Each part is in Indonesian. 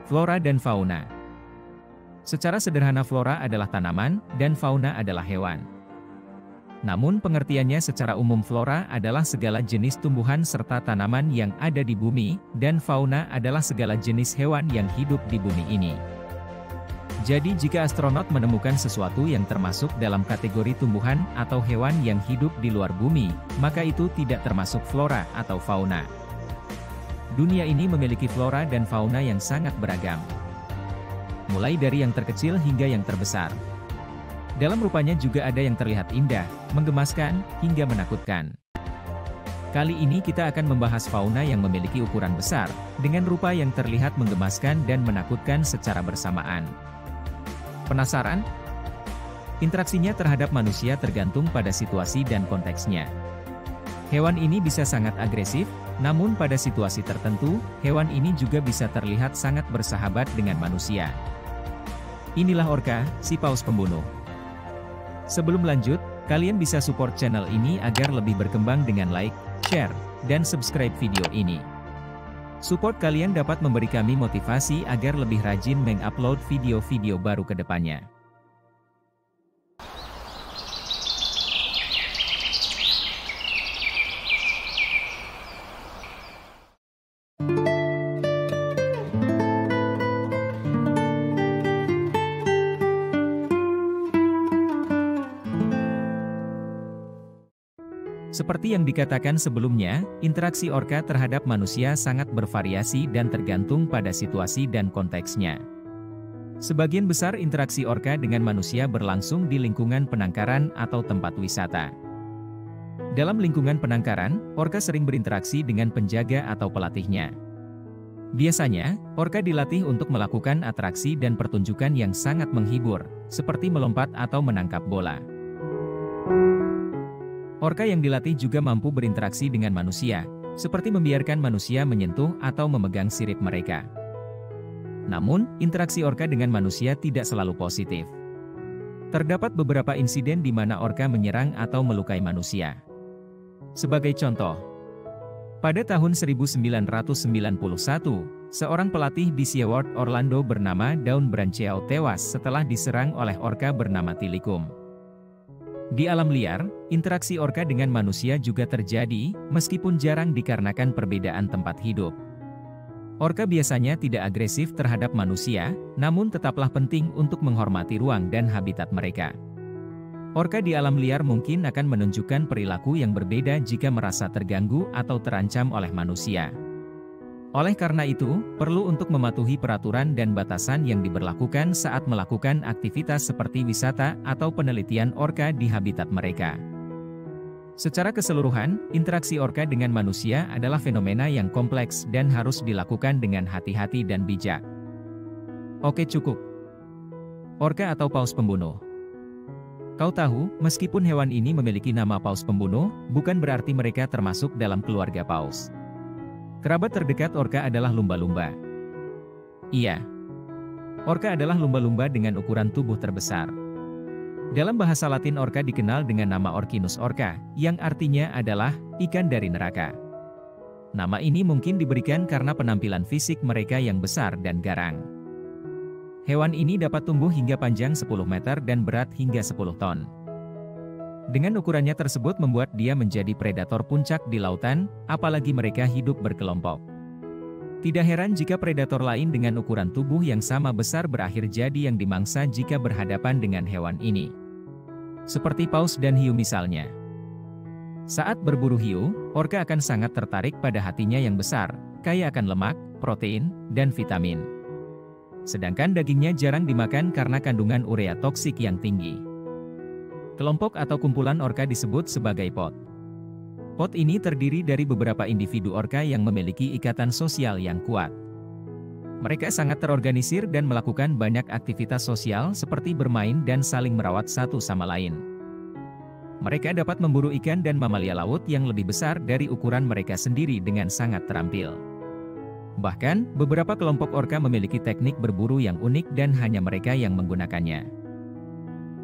Flora dan fauna. Secara sederhana flora adalah tanaman, dan fauna adalah hewan. Namun pengertiannya secara umum flora adalah segala jenis tumbuhan serta tanaman yang ada di bumi, dan fauna adalah segala jenis hewan yang hidup di bumi ini. Jadi jika astronot menemukan sesuatu yang termasuk dalam kategori tumbuhan atau hewan yang hidup di luar bumi, maka itu tidak termasuk flora atau fauna. Dunia ini memiliki flora dan fauna yang sangat beragam. Mulai dari yang terkecil hingga yang terbesar. Dalam rupanya juga ada yang terlihat indah, menggemaskan, hingga menakutkan. Kali ini kita akan membahas fauna yang memiliki ukuran besar, dengan rupa yang terlihat menggemaskan dan menakutkan secara bersamaan. Penasaran? Interaksinya terhadap manusia tergantung pada situasi dan konteksnya. Hewan ini bisa sangat agresif, namun pada situasi tertentu, hewan ini juga bisa terlihat sangat bersahabat dengan manusia. Inilah orca, si paus pembunuh. Sebelum lanjut, kalian bisa support channel ini agar lebih berkembang dengan like, share, dan subscribe video ini. Support kalian dapat memberi kami motivasi agar lebih rajin mengupload video-video baru ke depannya. Seperti yang dikatakan sebelumnya, interaksi orca terhadap manusia sangat bervariasi dan tergantung pada situasi dan konteksnya. Sebagian besar interaksi orca dengan manusia berlangsung di lingkungan penangkaran atau tempat wisata. Dalam lingkungan penangkaran, orca sering berinteraksi dengan penjaga atau pelatihnya. Biasanya, orca dilatih untuk melakukan atraksi dan pertunjukan yang sangat menghibur, seperti melompat atau menangkap bola. Orca yang dilatih juga mampu berinteraksi dengan manusia, seperti membiarkan manusia menyentuh atau memegang sirip mereka. Namun, interaksi orca dengan manusia tidak selalu positif. Terdapat beberapa insiden di mana orca menyerang atau melukai manusia. Sebagai contoh, pada tahun 1991, seorang pelatih di SeaWorld Orlando bernama Dawn Brancheau tewas setelah diserang oleh orca bernama Tilikum. Di alam liar, interaksi orca dengan manusia juga terjadi, meskipun jarang dikarenakan perbedaan tempat hidup. Orca biasanya tidak agresif terhadap manusia, namun tetaplah penting untuk menghormati ruang dan habitat mereka. Orca di alam liar mungkin akan menunjukkan perilaku yang berbeda jika merasa terganggu atau terancam oleh manusia. Oleh karena itu, perlu untuk mematuhi peraturan dan batasan yang diberlakukan saat melakukan aktivitas seperti wisata atau penelitian orca di habitat mereka. Secara keseluruhan, interaksi orca dengan manusia adalah fenomena yang kompleks dan harus dilakukan dengan hati-hati dan bijak. Oke, cukup. Orca atau paus pembunuh. Kau tahu, meskipun hewan ini memiliki nama paus pembunuh, bukan berarti mereka termasuk dalam keluarga paus. Kerabat terdekat orca adalah lumba-lumba. Iya. Orca adalah lumba-lumba dengan ukuran tubuh terbesar. Dalam bahasa Latin orca dikenal dengan nama Orcinus orca, yang artinya adalah ikan dari neraka. Nama ini mungkin diberikan karena penampilan fisik mereka yang besar dan garang. Hewan ini dapat tumbuh hingga panjang 10 meter dan berat hingga 10 ton. Dengan ukurannya tersebut membuat dia menjadi predator puncak di lautan, apalagi mereka hidup berkelompok. Tidak heran jika predator lain dengan ukuran tubuh yang sama besar berakhir jadi yang dimangsa jika berhadapan dengan hewan ini. Seperti paus dan hiu misalnya. Saat berburu hiu, orca akan sangat tertarik pada hatinya yang besar, kaya akan lemak, protein, dan vitamin. Sedangkan dagingnya jarang dimakan karena kandungan urea toksik yang tinggi. Kelompok atau kumpulan orca disebut sebagai pod. Pod ini terdiri dari beberapa individu orca yang memiliki ikatan sosial yang kuat. Mereka sangat terorganisir dan melakukan banyak aktivitas sosial seperti bermain dan saling merawat satu sama lain. Mereka dapat memburu ikan dan mamalia laut yang lebih besar dari ukuran mereka sendiri dengan sangat terampil. Bahkan, beberapa kelompok orca memiliki teknik berburu yang unik dan hanya mereka yang menggunakannya.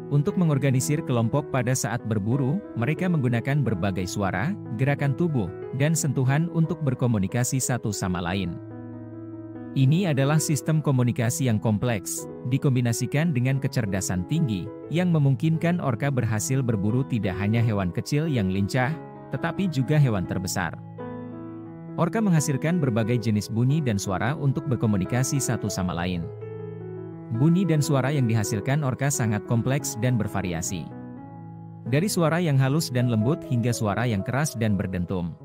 Untuk mengorganisir kelompok pada saat berburu, mereka menggunakan berbagai suara, gerakan tubuh, dan sentuhan untuk berkomunikasi satu sama lain. Ini adalah sistem komunikasi yang kompleks, dikombinasikan dengan kecerdasan tinggi, yang memungkinkan orka berhasil berburu tidak hanya hewan kecil yang lincah, tetapi juga hewan terbesar. Orka menghasilkan berbagai jenis bunyi dan suara untuk berkomunikasi satu sama lain. Bunyi dan suara yang dihasilkan orka sangat kompleks dan bervariasi. Dari suara yang halus dan lembut hingga suara yang keras dan berdentum.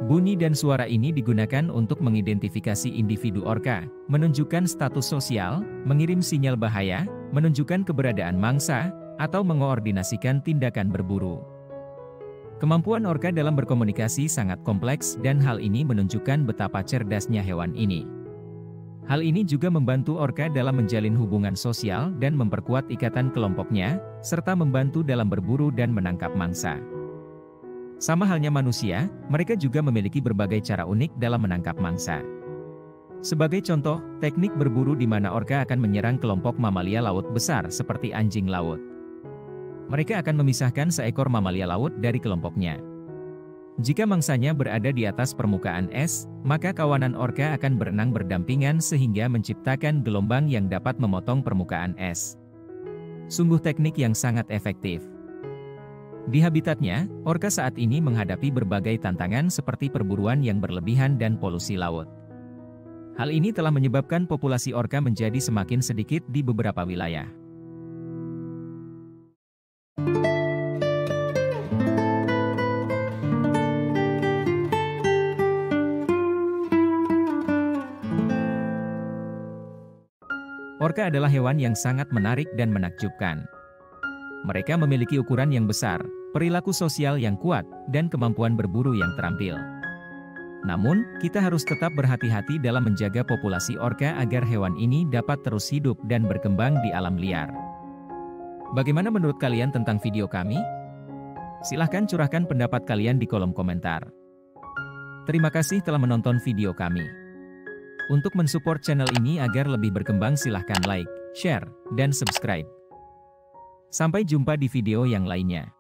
Bunyi dan suara ini digunakan untuk mengidentifikasi individu orka, menunjukkan status sosial, mengirim sinyal bahaya, menunjukkan keberadaan mangsa, atau mengoordinasikan tindakan berburu. Kemampuan orka dalam berkomunikasi sangat kompleks dan hal ini menunjukkan betapa cerdasnya hewan ini. Hal ini juga membantu orka dalam menjalin hubungan sosial dan memperkuat ikatan kelompoknya, serta membantu dalam berburu dan menangkap mangsa. Sama halnya manusia, mereka juga memiliki berbagai cara unik dalam menangkap mangsa. Sebagai contoh, teknik berburu di mana orka akan menyerang kelompok mamalia laut besar seperti anjing laut. Mereka akan memisahkan seekor mamalia laut dari kelompoknya. Jika mangsanya berada di atas permukaan es, maka kawanan orka akan berenang berdampingan sehingga menciptakan gelombang yang dapat memotong permukaan es. Sungguh teknik yang sangat efektif. Di habitatnya, orka saat ini menghadapi berbagai tantangan seperti perburuan yang berlebihan dan polusi laut. Hal ini telah menyebabkan populasi orka menjadi semakin sedikit di beberapa wilayah. Orka adalah hewan yang sangat menarik dan menakjubkan. Mereka memiliki ukuran yang besar, perilaku sosial yang kuat, dan kemampuan berburu yang terampil. Namun, kita harus tetap berhati-hati dalam menjaga populasi orka agar hewan ini dapat terus hidup dan berkembang di alam liar. Bagaimana menurut kalian tentang video kami? Silahkan curahkan pendapat kalian di kolom komentar. Terima kasih telah menonton video kami. Untuk mensupport channel ini agar lebih berkembang silahkan like, share, dan subscribe. Sampai jumpa di video yang lainnya.